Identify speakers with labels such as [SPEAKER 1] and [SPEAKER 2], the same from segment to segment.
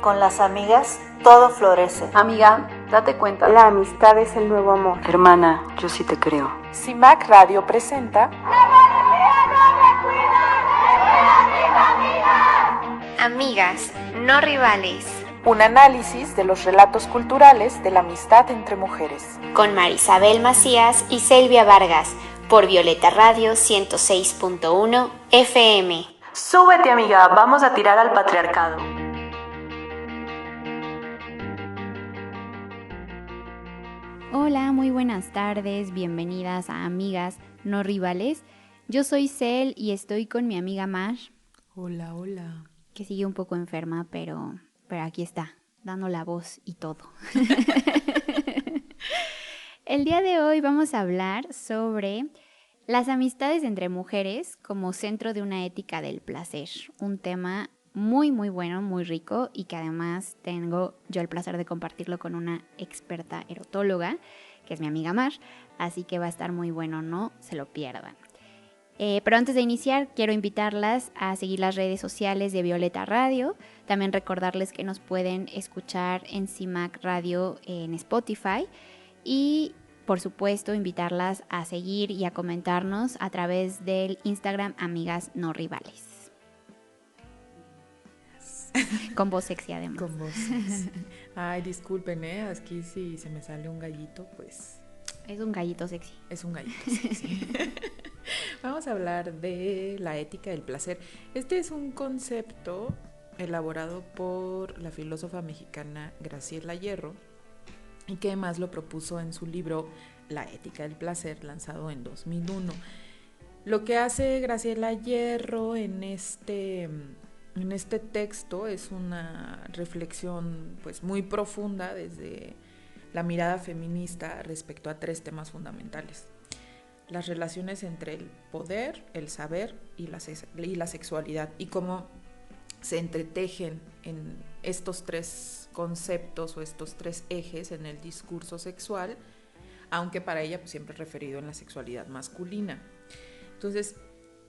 [SPEAKER 1] Con las amigas todo florece.
[SPEAKER 2] Amiga, date cuenta.
[SPEAKER 3] La amistad es el nuevo amor.
[SPEAKER 4] Hermana, yo sí te creo.
[SPEAKER 5] CIMAC Radio presenta
[SPEAKER 6] Amigas, no rivales.
[SPEAKER 5] Un análisis de los relatos culturales de la amistad entre mujeres.
[SPEAKER 6] Con Marisabel Macías y Selvia Vargas, por Violeta Radio 106.1 FM.
[SPEAKER 4] Súbete, amiga, vamos a tirar al patriarcado.
[SPEAKER 7] Hola, muy buenas tardes, bienvenidas a Amigas No Rivales. Yo soy Cel y estoy con mi amiga Mash.
[SPEAKER 8] Hola, hola.
[SPEAKER 7] Que sigue un poco enferma, pero aquí está, dando la voz y todo. El día de hoy vamos a hablar sobre las amistades entre mujeres como centro de una ética del placer. Un tema muy bueno, muy rico y que además tengo yo el placer de compartirlo con una experta erotóloga, que es mi amiga Mar, así que va a estar muy bueno, no se lo pierdan. Pero antes de iniciar, quiero invitarlas a seguir las redes sociales de Violeta Radio. También recordarles que nos pueden escuchar en CIMAC Radio en Spotify. Y, por supuesto, invitarlas a seguir y a comentarnos a través del Instagram Amigas No Rivales. Con voz sexy, además.
[SPEAKER 8] Con voz sexy. Ay, disculpen, aquí si se me sale un gallito, pues...
[SPEAKER 7] Es un gallito sexy.
[SPEAKER 8] Es un gallito sexy. Vamos a hablar de la ética del placer. Este es un concepto elaborado por la filósofa mexicana Graciela Hierro y que además lo propuso en su libro La ética del placer, lanzado en 2001. Lo que hace Graciela Hierro en este texto es una reflexión pues muy profunda desde la mirada feminista respecto a tres temas fundamentales: las relaciones entre el poder, el saber y la sexualidad, y cómo se entretejen en estos tres conceptos o estos tres ejes en el discurso sexual, aunque para ella pues siempre referido en la sexualidad masculina. Entonces,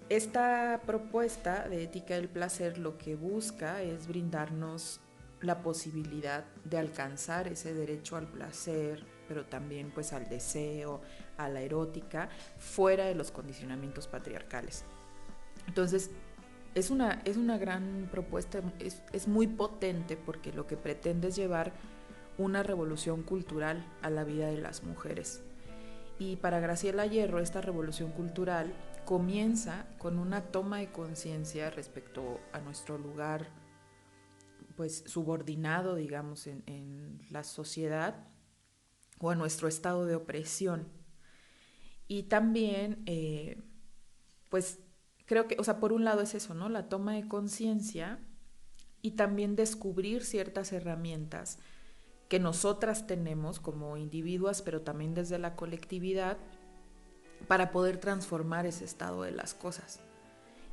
[SPEAKER 8] esta propuesta de ética del placer lo que busca es brindarnos la posibilidad de alcanzar ese derecho al placer, pero también pues al deseo, a la erótica, fuera de los condicionamientos patriarcales. Entonces, es una gran propuesta, es muy potente porque lo que pretende es llevar una revolución cultural a la vida de las mujeres. Y para Graciela Hierro, esta revolución cultural comienza con una toma de conciencia respecto a nuestro lugar pues subordinado, digamos, en la sociedad o a nuestro estado de opresión. Y también, pues creo que, o sea, por un lado es eso, ¿no? La toma de conciencia y también descubrir ciertas herramientas que nosotras tenemos como individuas, pero también desde la colectividad, para poder transformar ese estado de las cosas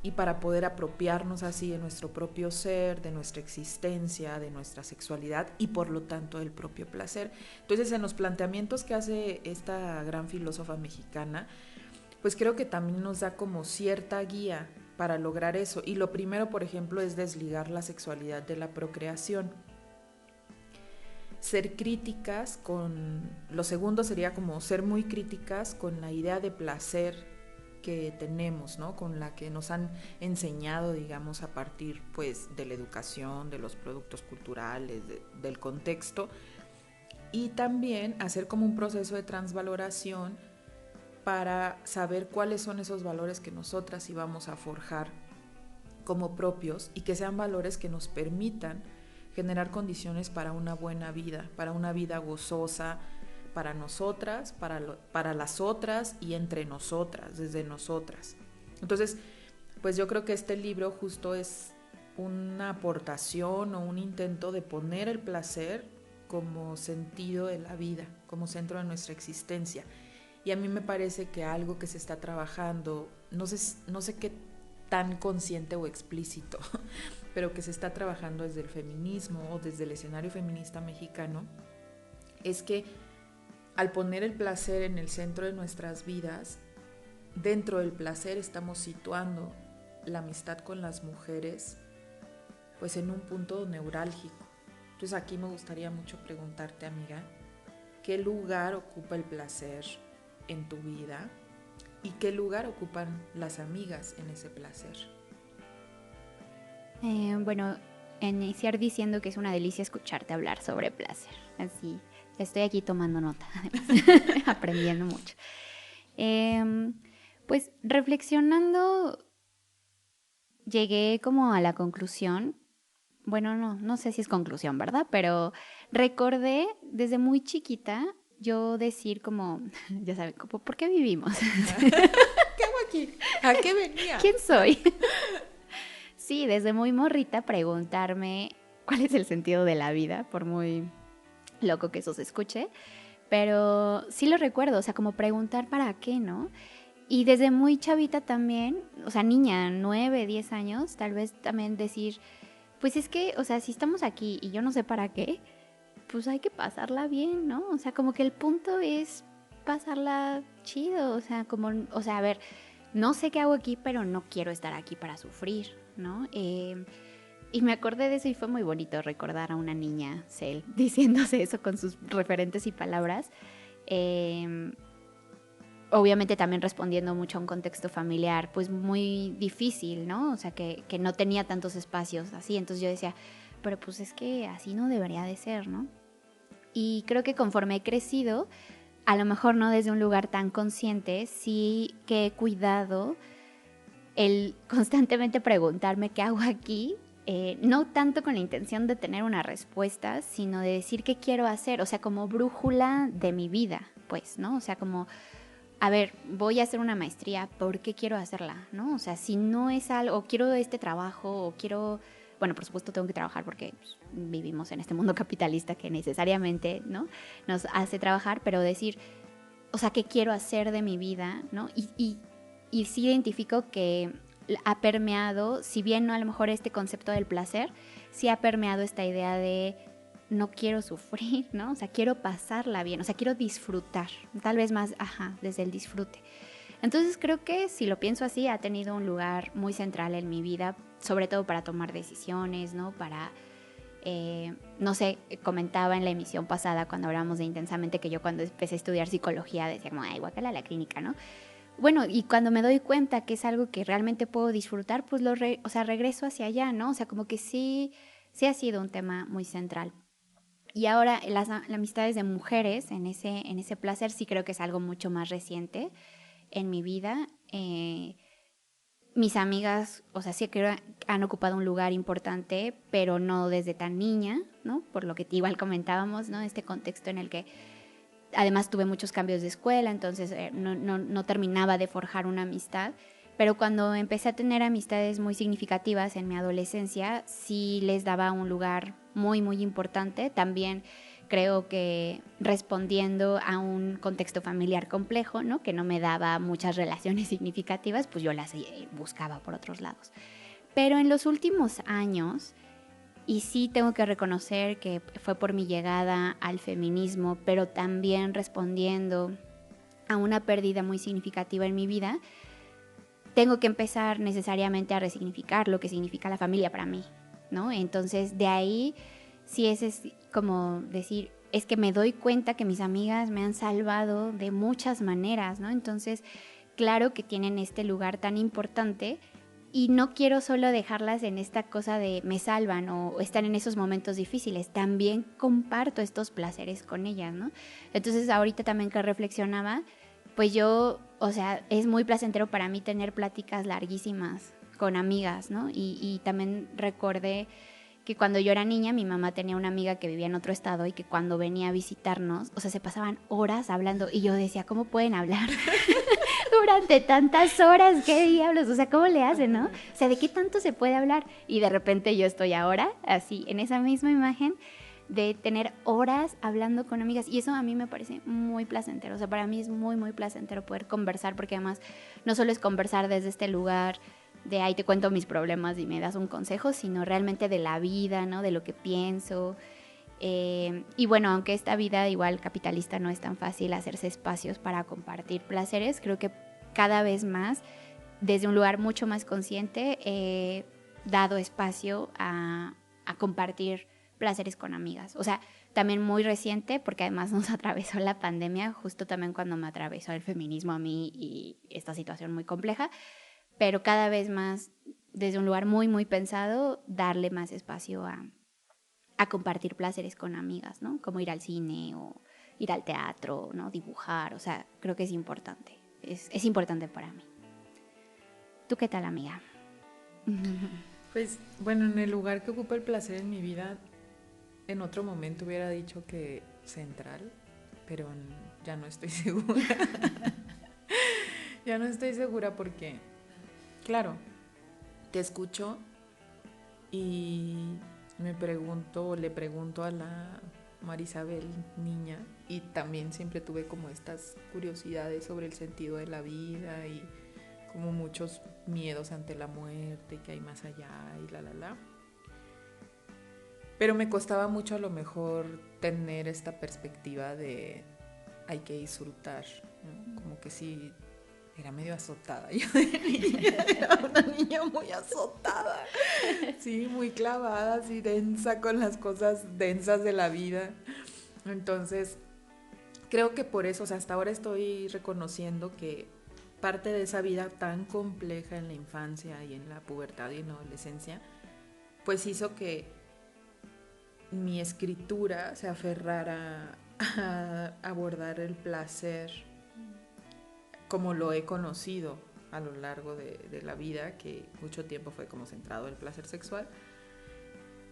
[SPEAKER 8] y para poder apropiarnos así de nuestro propio ser, de nuestra existencia, de nuestra sexualidad y por lo tanto del propio placer. Entonces, en los planteamientos que hace esta gran filósofa mexicana, pues creo que también nos da como cierta guía para lograr eso. Y lo primero, por ejemplo, es desligar la sexualidad de la procreación. Ser críticas con... Lo segundo sería como ser muy críticas con la idea de placer que tenemos, ¿no? Con la que nos han enseñado, digamos, a partir pues de la educación, de los productos culturales, del contexto, y también hacer como un proceso de transvaloración para saber cuáles son esos valores que nosotras íbamos a forjar como propios y que sean valores que nos permitan generar condiciones para una buena vida, para una vida gozosa, para nosotras, para las otras y entre nosotras, desde nosotras. Entonces, pues yo creo que este libro justo es una aportación o un intento de poner el placer como sentido de la vida, como centro de nuestra existencia. Y a mí me parece que algo que se está trabajando, no sé qué tan consciente o explícito, pero que se está trabajando desde el feminismo o desde el escenario feminista mexicano, es que al poner el placer en el centro de nuestras vidas, dentro del placer estamos situando la amistad con las mujeres pues en un punto neurálgico. Entonces aquí me gustaría mucho preguntarte, amiga, ¿qué lugar ocupa el placer en tu vida y qué lugar ocupan las amigas en ese placer?
[SPEAKER 7] Bueno, iniciar diciendo que es una delicia escucharte hablar sobre placer. Así, estoy aquí tomando nota, además, aprendiendo mucho. Pues reflexionando, llegué como a la conclusión, bueno, no sé si es conclusión, ¿verdad? Pero recordé desde muy chiquita yo decir como, ya saben, como, ¿por qué vivimos?
[SPEAKER 8] ¿Qué hago aquí? ¿A qué venía?
[SPEAKER 7] ¿Quién soy? Sí, desde muy morrita preguntarme cuál es el sentido de la vida, por muy loco que eso se escuche, pero sí lo recuerdo, o sea, como preguntar para qué, ¿no? Y desde muy chavita también, o sea, niña, 9, 10 años, tal vez también decir, pues es que, o sea, si estamos aquí y yo no sé para qué, pues hay que pasarla bien, ¿no? O sea, como que el punto es pasarla chido, o sea, como, o sea, a ver, no sé qué hago aquí, pero no quiero estar aquí para sufrir, ¿no? Y me acordé de eso y fue muy bonito recordar a una niña, Cel, diciéndose eso con sus referentes y palabras. Obviamente también respondiendo mucho a un contexto familiar, pues muy difícil, ¿no? O sea, que no tenía tantos espacios así. Entonces yo decía, pero pues es que así no debería de ser, ¿no? Y creo que conforme he crecido, a lo mejor no desde un lugar tan consciente, sí que he cuidado el constantemente preguntarme qué hago aquí, no tanto con la intención de tener una respuesta, sino de decir qué quiero hacer, o sea, como brújula de mi vida, pues, ¿no? O sea, como, a ver, voy a hacer una maestría, ¿por qué quiero hacerla? ¿No? O sea, si no es algo, o quiero este trabajo, o quiero, bueno, por supuesto tengo que trabajar porque pues, vivimos en este mundo capitalista que necesariamente, ¿no?, nos hace trabajar, pero decir, o sea, ¿qué quiero hacer de mi vida? ¿No? Y sí identifico que ha permeado, si bien no a lo mejor este concepto del placer, sí ha permeado esta idea de no quiero sufrir, ¿no? O sea, quiero pasarla bien, o sea, quiero disfrutar, tal vez más, desde el disfrute. Entonces creo que si lo pienso así, ha tenido un lugar muy central en mi vida, sobre todo para tomar decisiones, ¿no? Para, no sé, comentaba en la emisión pasada cuando hablábamos de Intensamente que yo cuando empecé a estudiar psicología decía como, ay, guácala la clínica, ¿no? Bueno, y cuando me doy cuenta que es algo que realmente puedo disfrutar, pues o sea, regreso hacia allá, ¿no? O sea, como que sí ha sido un tema muy central. Y ahora las amistades de mujeres en ese placer sí creo que es algo mucho más reciente en mi vida. Mis amigas, o sea, sí creo han ocupado un lugar importante, pero no desde tan niña, ¿no? Por lo que igual comentábamos, ¿no? Este contexto en el que además tuve muchos cambios de escuela, entonces no terminaba de forjar una amistad. Pero cuando empecé a tener amistades muy significativas en mi adolescencia, sí les daba un lugar muy, muy importante. También creo que respondiendo a un contexto familiar complejo, ¿no?, que no me daba muchas relaciones significativas, pues yo las buscaba por otros lados. Pero en los últimos años, y sí tengo que reconocer que fue por mi llegada al feminismo, pero también respondiendo a una pérdida muy significativa en mi vida, tengo que empezar necesariamente a resignificar lo que significa la familia para mí, ¿no? Entonces, de ahí, sí es como decir, es que me doy cuenta que mis amigas me han salvado de muchas maneras, ¿no? Entonces, claro que tienen este lugar tan importante y no quiero solo dejarlas en esta cosa de me salvan o están en esos momentos difíciles, también comparto estos placeres con ellas, ¿no? Entonces, ahorita también que reflexionaba, pues yo, o sea, es muy placentero para mí tener pláticas larguísimas con amigas, ¿no? Y también recordé que cuando yo era niña, mi mamá tenía una amiga que vivía en otro estado y que cuando venía a visitarnos, o sea, se pasaban horas hablando y yo decía, ¿cómo pueden hablar durante tantas horas? ¿Qué diablos? O sea, ¿cómo le hacen, no? O sea, ¿de qué tanto se puede hablar? Y de repente yo estoy ahora, así, en esa misma imagen, de tener horas hablando con amigas y eso a mí me parece muy placentero, o sea, para mí es muy, muy placentero poder conversar porque además no solo es conversar desde este lugar de ahí te cuento mis problemas y me das un consejo, sino realmente de la vida, ¿no? De lo que pienso. Y bueno, aunque esta vida igual capitalista no es tan fácil hacerse espacios para compartir placeres, creo que cada vez más, desde un lugar mucho más consciente, he dado espacio a compartir placeres con amigas. O sea, también muy reciente, porque además nos atravesó la pandemia, justo también cuando me atravesó el feminismo a mí y esta situación muy compleja, pero cada vez más, desde un lugar muy, muy pensado, darle más espacio a compartir placeres con amigas, ¿no? Como ir al cine o ir al teatro, ¿no? Dibujar, o sea, creo que es importante. Es importante para mí. ¿Tú qué tal, amiga?
[SPEAKER 8] Pues, bueno, en el lugar que ocupa el placer en mi vida, en otro momento hubiera dicho que central, pero ya no estoy segura. Ya no estoy segura porque, claro, te escucho y le pregunto a la Marisabel niña, y también siempre tuve como estas curiosidades sobre el sentido de la vida y como muchos miedos ante la muerte, que hay más allá y la. Pero me costaba mucho a lo mejor tener esta perspectiva de hay que disfrutar, ¿no? Como que sí, era medio azotada. Yo de niña era una niña muy azotada, sí, muy clavada, así densa con las cosas densas de la vida. Entonces, creo que por eso, o sea, hasta ahora estoy reconociendo que parte de esa vida tan compleja en la infancia y en la pubertad y en la adolescencia, pues hizo que mi escritura se aferrara a abordar el placer como lo he conocido a lo largo de la vida, que mucho tiempo fue como centrado en el placer sexual.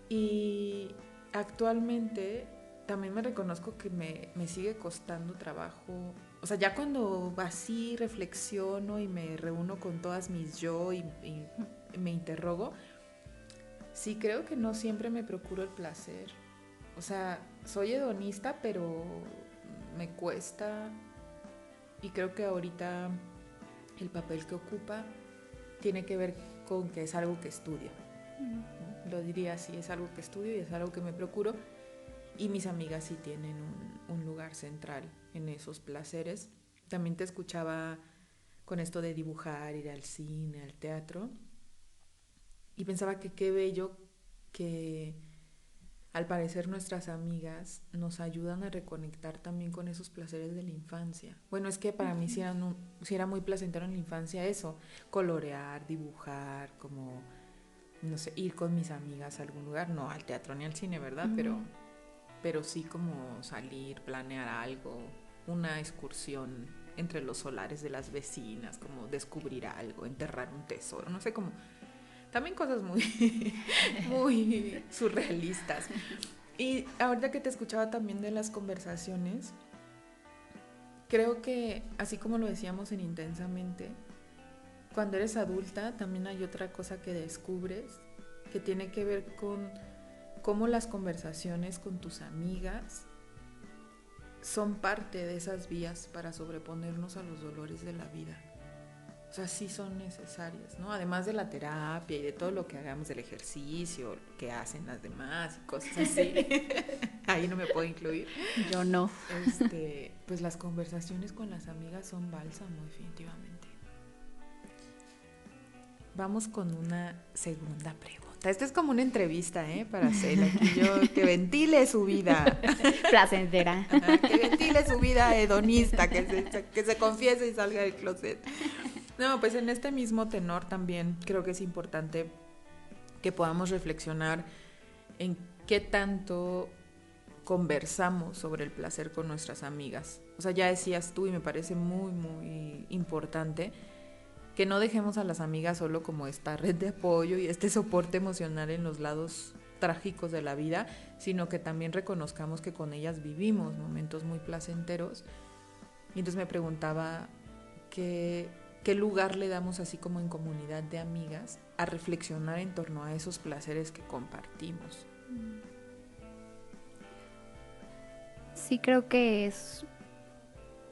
[SPEAKER 8] Y actualmente también me reconozco que me sigue costando trabajo. O sea, ya cuando así reflexiono y me reúno con todas mis yo y me interrogo, sí creo que no siempre me procuro el placer. O sea, soy hedonista, pero me cuesta, y creo que ahorita el papel que ocupa tiene que ver con que es algo que estudio. Lo diría así, es algo que estudio y es algo que me procuro, y mis amigas sí tienen un lugar central en esos placeres. También te escuchaba con esto de dibujar, ir al cine, al teatro, y pensaba que qué bello que al parecer nuestras amigas nos ayudan a reconectar también con esos placeres de la infancia. Bueno, es que para mí sí era muy placentero en la infancia eso, colorear, dibujar, como, no sé, ir con mis amigas a algún lugar, no al teatro ni al cine, ¿verdad? Pero sí como salir, planear algo, una excursión entre los solares de las vecinas, como descubrir algo, enterrar un tesoro, no sé, como también cosas muy, muy surrealistas. Y ahorita que te escuchaba también de las conversaciones, creo que así como lo decíamos en Intensamente, cuando eres adulta también hay otra cosa que descubres que tiene que ver con cómo las conversaciones con tus amigas son parte de esas vías para sobreponernos a los dolores de la vida. O sea, sí son necesarias, ¿no? Además de la terapia y de todo lo que hagamos, del ejercicio, que hacen las demás y cosas así. Ahí no me puedo incluir.
[SPEAKER 7] Yo no.
[SPEAKER 8] Pues las conversaciones con las amigas son bálsamo, definitivamente. Vamos con una segunda pregunta. Esta es como una entrevista, para hacer aquí yo, que ventile su vida.
[SPEAKER 7] Placentera.
[SPEAKER 8] Que ventile su vida hedonista, que se confiese y salga del closet. No, pues en este mismo tenor también creo que es importante que podamos reflexionar en qué tanto conversamos sobre el placer con nuestras amigas. O sea, ya decías tú, y me parece muy, muy importante, que no dejemos a las amigas solo como esta red de apoyo y este soporte emocional en los lados trágicos de la vida, sino que también reconozcamos que con ellas vivimos momentos muy placenteros. Y entonces me preguntaba ¿qué lugar le damos así como en comunidad de amigas a reflexionar en torno a esos placeres que compartimos?
[SPEAKER 7] Sí, creo que es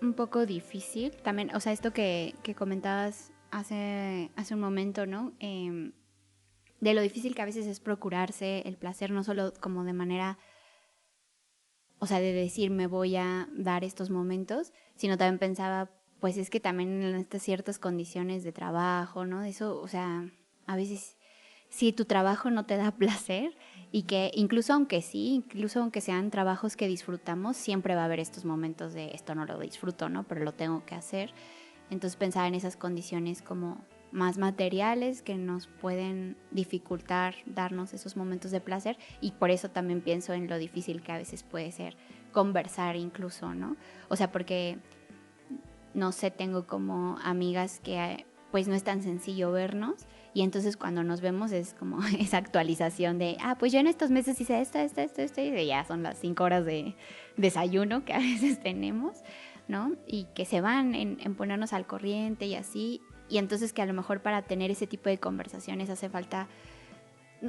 [SPEAKER 7] un poco difícil también, o sea, esto que comentabas hace un momento, ¿no? De lo difícil que a veces es procurarse el placer, no solo como de manera, o sea, de decir me voy a dar estos momentos, sino también pensaba, pues es que también en estas ciertas condiciones de trabajo, ¿no? Eso, o sea, a veces si tu trabajo no te da placer y que incluso aunque sean trabajos que disfrutamos, siempre va a haber estos momentos de esto no lo disfruto, ¿no? Pero lo tengo que hacer. Entonces pensar en esas condiciones como más materiales que nos pueden dificultar darnos esos momentos de placer, y por eso también pienso en lo difícil que a veces puede ser conversar incluso, ¿no? O sea, porque no sé, tengo como amigas que pues no es tan sencillo vernos, y entonces cuando nos vemos es como esa actualización de, pues yo en estos meses hice esto, y ya son las 5 horas de desayuno que a veces tenemos, ¿no? Y que se van en ponernos al corriente y así, y entonces que a lo mejor para tener ese tipo de conversaciones hace falta,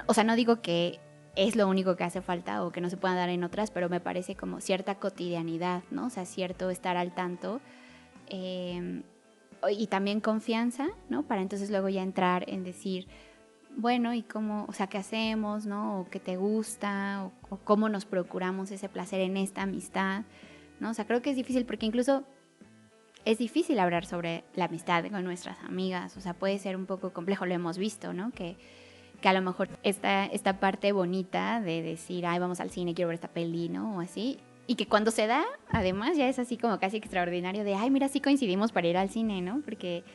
[SPEAKER 7] o sea, no digo que es lo único que hace falta o que no se puedan dar en otras, pero me parece como cierta cotidianidad, ¿no? O sea, cierto estar al tanto, y también confianza, ¿no? Para entonces luego ya entrar en decir, bueno, ¿y cómo, o sea, qué hacemos, ¿no? O qué te gusta, o cómo nos procuramos ese placer en esta amistad, ¿no? O sea, creo que es difícil porque incluso es difícil hablar sobre la amistad con nuestras amigas, o sea, puede ser un poco complejo, lo hemos visto, ¿no? Que a lo mejor esta parte bonita de decir, vamos al cine, quiero ver esta peli, ¿no? O así, y que cuando se da, además, ya es así como casi extraordinario de, mira, sí coincidimos para ir al cine, ¿no? Porque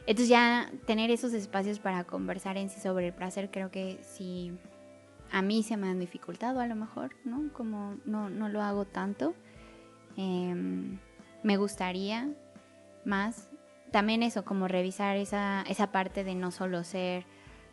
[SPEAKER 7] entonces ya tener esos espacios para conversar en sí sobre el placer, creo que sí, a mí se me han dificultado a lo mejor, ¿no? Como no lo hago tanto. Me gustaría más también eso, como revisar esa parte de no solo ser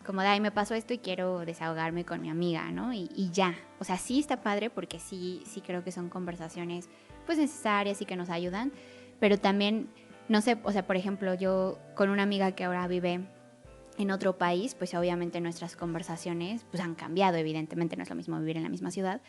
[SPEAKER 7] como de, me pasó esto y quiero desahogarme con mi amiga, ¿no? Y ya, o sea, sí está padre porque sí creo que son conversaciones pues necesarias y que nos ayudan, pero también, no sé, o sea, por ejemplo, yo con una amiga que ahora vive en otro país, pues obviamente nuestras conversaciones pues han cambiado, evidentemente no es lo mismo vivir en la misma ciudad,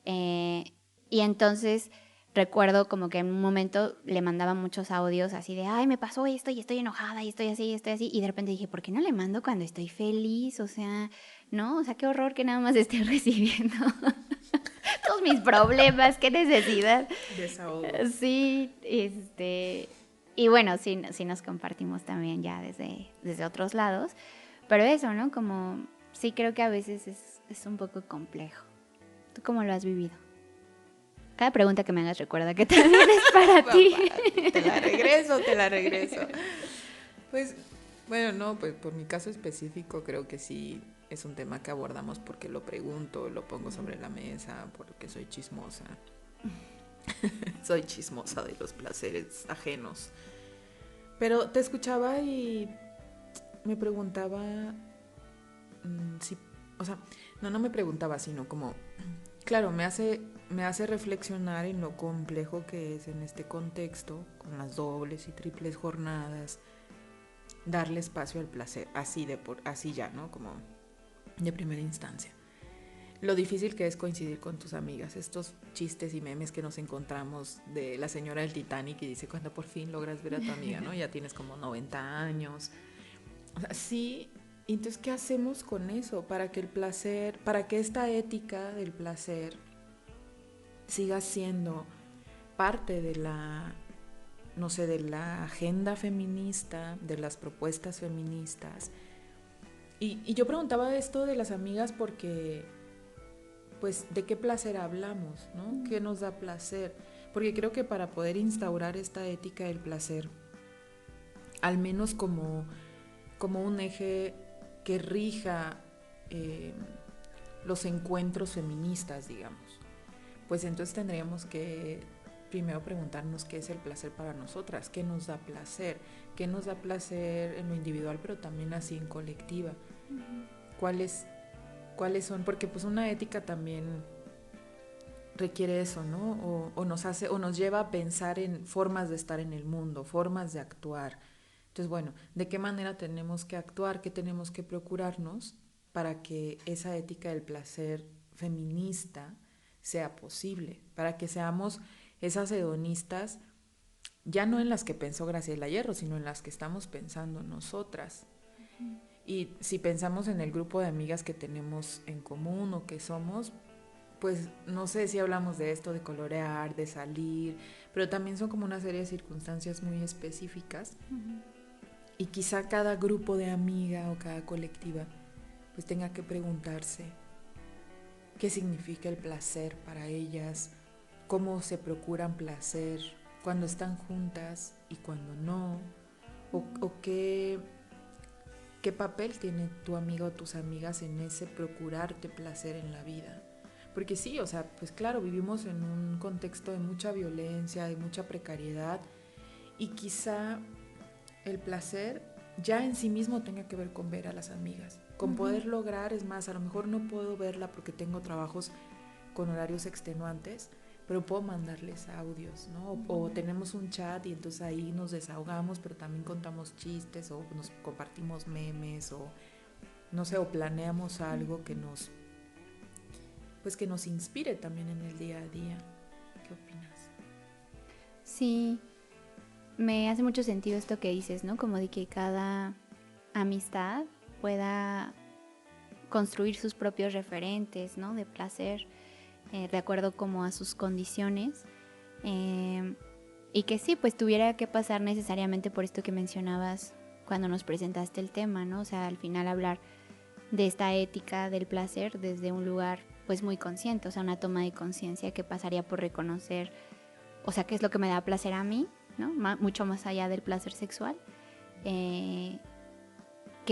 [SPEAKER 7] y entonces recuerdo como que en un momento le mandaba muchos audios así de, me pasó esto y estoy enojada y estoy así, y de repente dije, ¿por qué no le mando cuando estoy feliz? O sea, ¿no? O sea, qué horror que nada más esté recibiendo todos mis problemas, qué necesidad.
[SPEAKER 8] Desahogo.
[SPEAKER 7] Sí, y bueno, sí nos compartimos también ya desde otros lados, pero eso, ¿no? Como, sí creo que a veces es un poco complejo. ¿Tú cómo lo has vivido? Cada pregunta que me hagas recuerda que también es para ti.
[SPEAKER 8] Te la regreso. Pues, bueno, no, pues por mi caso específico creo que sí es un tema que abordamos porque lo pregunto, lo pongo sobre la mesa, porque soy chismosa. Soy chismosa de los placeres ajenos. Pero te escuchaba y me preguntaba si, o sea, no me preguntaba, sino como, claro, me hace reflexionar en lo complejo que es en este contexto, con las dobles y triples jornadas, darle espacio al placer, así ya, ¿no? Como de primera instancia. Lo difícil que es coincidir con tus amigas, estos chistes y memes que nos encontramos de la señora del Titanic y dice, cuando por fin logras ver a tu amiga, ¿no? Ya tienes como 90 años. O sea, sí. Entonces, ¿qué hacemos con eso? Para que esta ética del placer siga siendo parte de la, no sé, de la agenda feminista, de las propuestas feministas. Y yo preguntaba esto de las amigas porque, pues, ¿de qué placer hablamos, no? ¿Qué nos da placer? Porque creo que para poder instaurar esta ética del placer, al menos como un eje que rija los encuentros feministas, digamos, pues entonces tendríamos que primero preguntarnos qué es el placer para nosotras, qué nos da placer en lo individual, pero también así en colectiva. ¿Cuáles son? Porque pues una ética también requiere eso, ¿no? O nos lleva a pensar en formas de estar en el mundo, formas de actuar. Entonces, bueno, ¿de qué manera tenemos que actuar? ¿Qué tenemos que procurarnos para que esa ética del placer feminista sea posible? Para que seamos esas hedonistas, ya no en las que pensó Graciela Hierro, sino en las que estamos pensando nosotras. Uh-huh. Y si pensamos en el grupo de amigas que tenemos en común o que somos, pues no sé si hablamos de esto, de colorear, de salir, pero también son como una serie de circunstancias muy específicas. Uh-huh. Y quizá cada grupo de amiga o cada colectiva pues tenga que preguntarse qué significa el placer para ellas, cómo se procuran placer, cuando están juntas y cuando no, o qué papel tiene tu amiga o tus amigas en ese procurarte placer en la vida. Porque sí, o sea, pues claro, vivimos en un contexto de mucha violencia, de mucha precariedad, y quizá el placer ya en sí mismo tenga que ver con ver a las amigas, con poder lograr, es más, a lo mejor no puedo verla porque tengo trabajos con horarios extenuantes, pero puedo mandarles audios, ¿no? O tenemos un chat y entonces ahí nos desahogamos, pero también contamos chistes o nos compartimos memes o no sé, o planeamos algo que nos inspire también en el día a día. ¿Qué opinas?
[SPEAKER 7] Sí, me hace mucho sentido esto que dices, ¿no? Como de que cada amistad pueda construir sus propios referentes, ¿no? De placer, de acuerdo como a sus condiciones, y que sí, pues tuviera que pasar necesariamente por esto que mencionabas cuando nos presentaste el tema, ¿no? O sea, al final hablar de esta ética del placer desde un lugar pues muy consciente, o sea, una toma de conciencia que pasaría por reconocer, o sea, qué es lo que me da placer a mí, ¿no? Mucho más allá del placer sexual, qué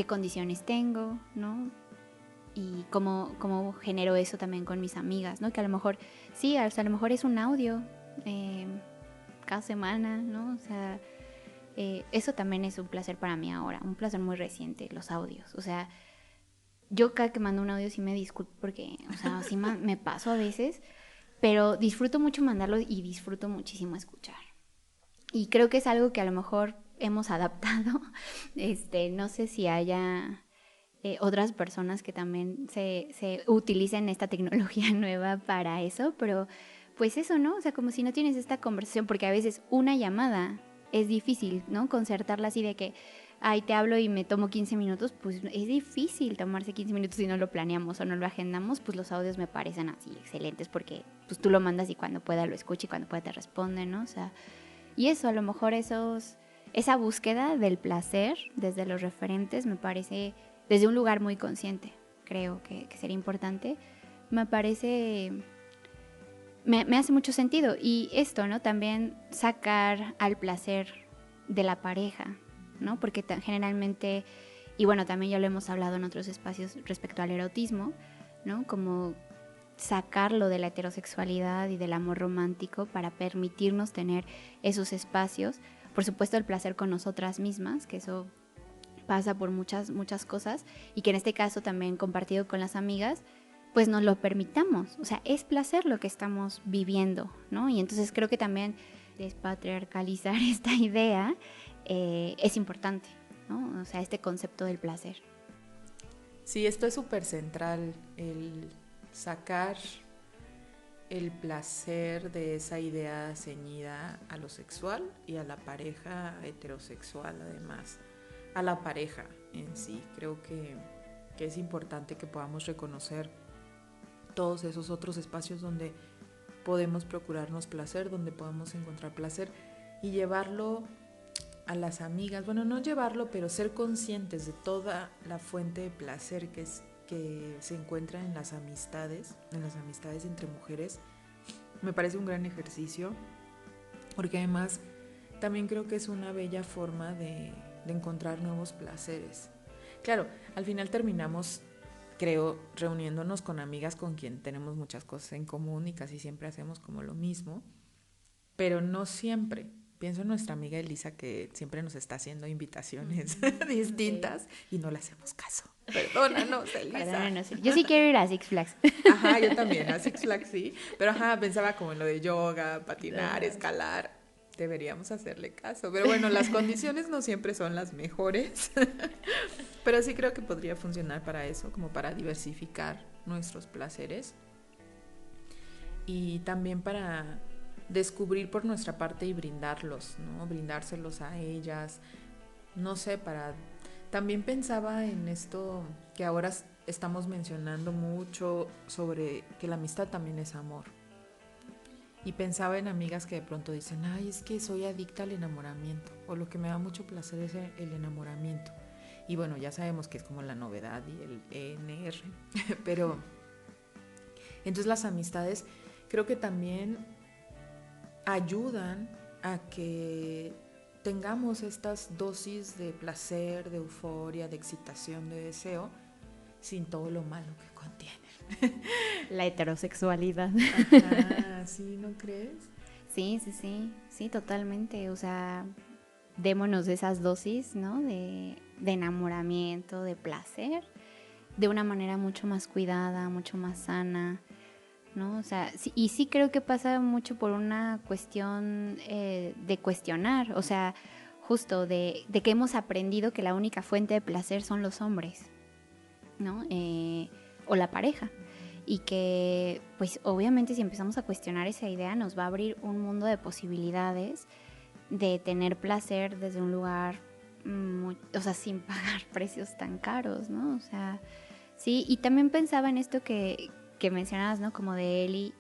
[SPEAKER 7] condiciones tengo, ¿no? Y cómo genero eso también con mis amigas, ¿no? Que a lo mejor, sí, o sea, a lo mejor es un audio cada semana, ¿no? O sea, eso también es un placer para mí ahora, un placer muy reciente, los audios. O sea, yo cada que mando un audio sí me disculpo porque, o sea, sí me paso a veces, pero disfruto mucho mandarlo y disfruto muchísimo escuchar. Y creo que es algo que a lo mejor hemos adaptado. No sé si haya otras personas que también se utilicen esta tecnología nueva para eso, pero pues eso, ¿no? O sea, como si no tienes esta conversación, porque a veces una llamada es difícil, ¿no? Concertarla así de que, ay, te hablo y me tomo 15 minutos, pues es difícil tomarse 15 minutos si no lo planeamos o no lo agendamos, pues los audios me parecen así excelentes porque pues tú lo mandas y cuando pueda lo escucha y cuando pueda te responde, ¿no? O sea, y eso, a lo mejor esa búsqueda del placer desde los referentes me parece desde un lugar muy consciente, creo que sería importante, me parece, me hace mucho sentido. Y esto, ¿no? También sacar al placer de la pareja, ¿no? Porque generalmente, y bueno, también ya lo hemos hablado en otros espacios respecto al erotismo, ¿no? Como sacarlo de la heterosexualidad y del amor romántico para permitirnos tener esos espacios. Por supuesto, el placer con nosotras mismas, que eso pasa por muchas cosas, y que en este caso también compartido con las amigas, pues nos lo permitamos. O sea, es placer lo que estamos viviendo, ¿no? Y entonces creo que también despatriarcalizar esta idea es importante, ¿no? O sea, este concepto del placer.
[SPEAKER 8] Sí, esto es súper central, el sacar el placer de esa idea ceñida a lo sexual y a la pareja heterosexual, además, a la pareja en sí. Creo que es importante que podamos reconocer todos esos otros espacios donde podemos procurarnos placer, donde podemos encontrar placer y llevarlo a las amigas. Bueno, no llevarlo, pero ser conscientes de toda la fuente de placer que se encuentra en las amistades entre mujeres. Me parece un gran ejercicio, porque además también creo que es una bella forma de encontrar nuevos placeres. Claro, al final terminamos, creo, reuniéndonos con amigas con quien tenemos muchas cosas en común y casi siempre hacemos como lo mismo, pero no siempre. Pienso en nuestra amiga Elisa, que siempre nos está haciendo invitaciones distintas y no le hacemos caso. Perdónanos, Elisa.
[SPEAKER 7] Perdónanos. Yo sí quiero ir a Six Flags.
[SPEAKER 8] Ajá, yo también, a Six Flags sí. Pero pensaba como en lo de yoga, patinar, escalar. Deberíamos hacerle caso. Pero bueno, las condiciones no siempre son las mejores. Pero sí creo que podría funcionar para eso, como para diversificar nuestros placeres. Y también para descubrir por nuestra parte y brindarlos, ¿no? Brindárselos a ellas. No sé, También pensaba en esto que ahora estamos mencionando mucho sobre que la amistad también es amor. Y pensaba en amigas que de pronto dicen, ay, es que soy adicta al enamoramiento, o lo que me da mucho placer es el enamoramiento. Y bueno, ya sabemos que es como la novedad y el ENR, pero entonces las amistades creo que también ayudan a que tengamos estas dosis de placer, de euforia, de excitación, de deseo, sin todo lo malo que contienen.
[SPEAKER 7] La heterosexualidad.
[SPEAKER 8] Ajá, ¿sí no crees?
[SPEAKER 7] Sí, totalmente. O sea, démonos esas dosis, ¿no? De enamoramiento, de placer, de una manera mucho más cuidada, mucho más sana, ¿no? O sea, sí, y sí creo que pasa mucho por una cuestión de cuestionar, o sea, justo de que hemos aprendido que la única fuente de placer son los hombres, ¿no? O la pareja. Y que, pues, obviamente si empezamos a cuestionar esa idea nos va a abrir un mundo de posibilidades de tener placer desde un lugar, o sea, sin pagar precios tan caros, ¿no? O sea, sí, y también pensaba en esto que mencionabas, ¿no? Como de Eli,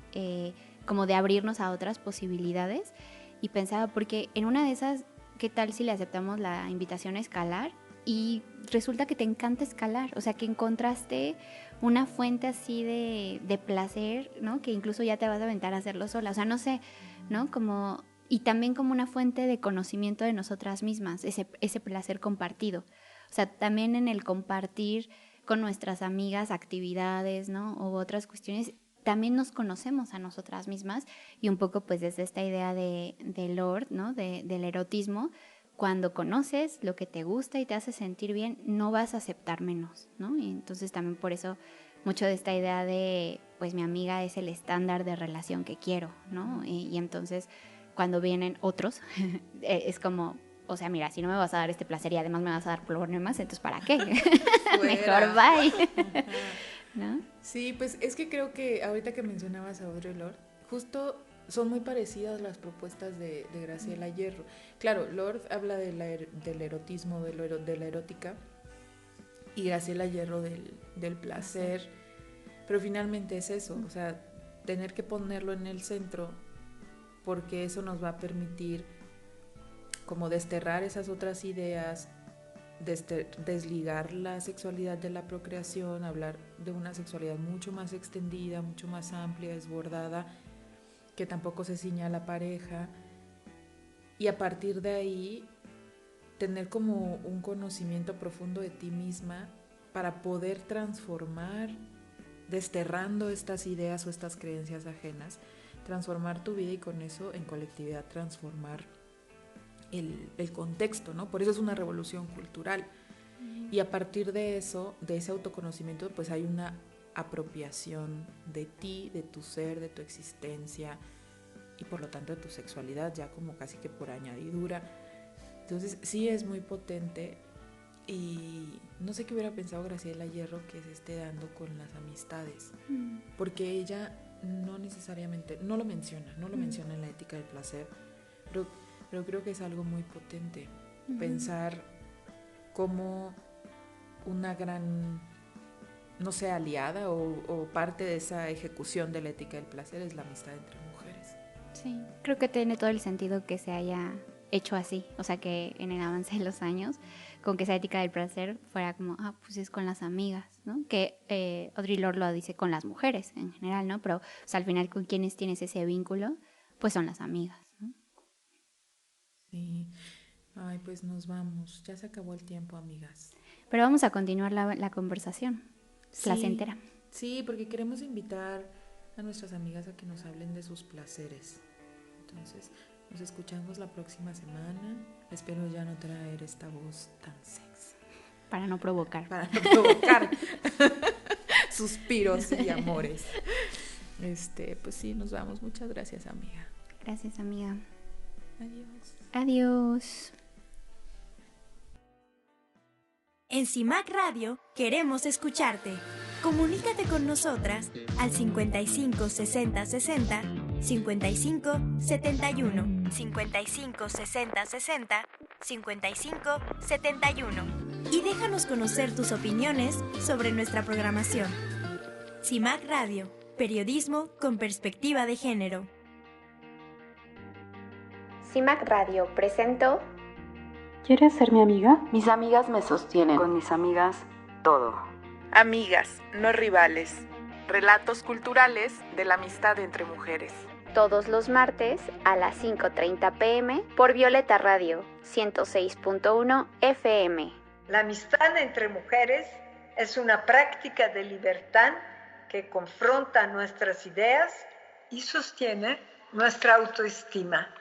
[SPEAKER 7] como de abrirnos a otras posibilidades, y pensaba, porque en una de esas, ¿qué tal si le aceptamos la invitación a escalar? Y resulta que te encanta escalar, o sea, que encontraste una fuente así de placer, ¿no? Que incluso ya te vas a aventar a hacerlo sola, o sea, no sé, ¿no? Como, y también como una fuente de conocimiento de nosotras mismas, ese placer compartido. O sea, también en el compartir con nuestras amigas actividades, ¿no? U otras cuestiones, también nos conocemos a nosotras mismas, y un poco pues desde esta idea de Lord, ¿no? Del erotismo. Cuando conoces lo que te gusta y te hace sentir bien, no vas a aceptar menos, ¿no? Y entonces también por eso mucho de esta idea de, pues mi amiga es el estándar de relación que quiero, ¿no? Y entonces cuando vienen otros, es como, o sea, mira, si no me vas a dar este placer y además me vas a dar problemas, entonces ¿para qué? Mejor bye. ¿No?
[SPEAKER 8] Sí, pues es que creo que ahorita que mencionabas a Audre Lorde, justo son muy parecidas las propuestas de Graciela Hierro. Claro, Lorde habla del erotismo, de la erótica, y Graciela Hierro del placer, pero finalmente es eso, o sea, tener que ponerlo en el centro, porque eso nos va a permitir como desterrar esas otras ideas, desligar la sexualidad de la procreación, hablar de una sexualidad mucho más extendida, mucho más amplia, desbordada, que tampoco se ciña a la pareja, y a partir de ahí tener como un conocimiento profundo de ti misma para poder transformar, desterrando estas ideas o estas creencias ajenas, transformar tu vida y con eso en colectividad transformar el contexto, ¿no? Por eso es una revolución cultural. Y a partir de eso, de ese autoconocimiento, pues hay una apropiación de ti, de tu ser, de tu existencia y por lo tanto de tu sexualidad, ya como casi que por añadidura. Entonces sí es muy potente, y no sé qué hubiera pensado Graciela Hierro que se esté dando con las amistades, porque ella no necesariamente, no lo menciona en la ética del placer, pero creo que es algo muy potente pensar como una gran, no sé, aliada o parte de esa ejecución de la ética del placer es la amistad entre mujeres.
[SPEAKER 7] Sí, creo que tiene todo el sentido que se haya hecho así, o sea, que en el avance de los años, con que esa ética del placer fuera como, pues es con las amigas, ¿no? Que Audre Lorde lo dice con las mujeres en general, ¿no? Pero, o sea, al final con quienes tienes ese vínculo, pues son las amigas, ¿no?
[SPEAKER 8] Sí. Ay, pues nos vamos. Ya se acabó el tiempo, amigas.
[SPEAKER 7] Pero vamos a continuar la conversación placentera.
[SPEAKER 8] Sí, porque queremos invitar a nuestras amigas a que nos hablen de sus placeres. Entonces, nos escuchamos la próxima semana. Espero ya no traer esta voz tan sexy.
[SPEAKER 7] Para no provocar.
[SPEAKER 8] Para no provocar suspiros y amores. Pues sí, nos vamos. Muchas gracias, amiga.
[SPEAKER 7] Gracias, amiga.
[SPEAKER 8] Adiós.
[SPEAKER 7] Adiós.
[SPEAKER 2] En CIMAC Radio queremos escucharte. Comunícate con nosotras al 55 60 60 55 71, 55 60 60 55 71 y déjanos conocer tus opiniones sobre nuestra programación. CIMAC Radio, periodismo con perspectiva de género.
[SPEAKER 6] CIMAC Radio presentó
[SPEAKER 3] ¿Quieres ser mi amiga?
[SPEAKER 4] Mis amigas me sostienen. Con mis amigas, todo.
[SPEAKER 5] Amigas, no rivales. Relatos culturales de la amistad entre mujeres.
[SPEAKER 6] Todos los martes a las 5:30 p.m. por Violeta Radio 106.1 FM.
[SPEAKER 9] La amistad entre mujeres es una práctica de libertad que confronta nuestras ideas y sostiene nuestra autoestima.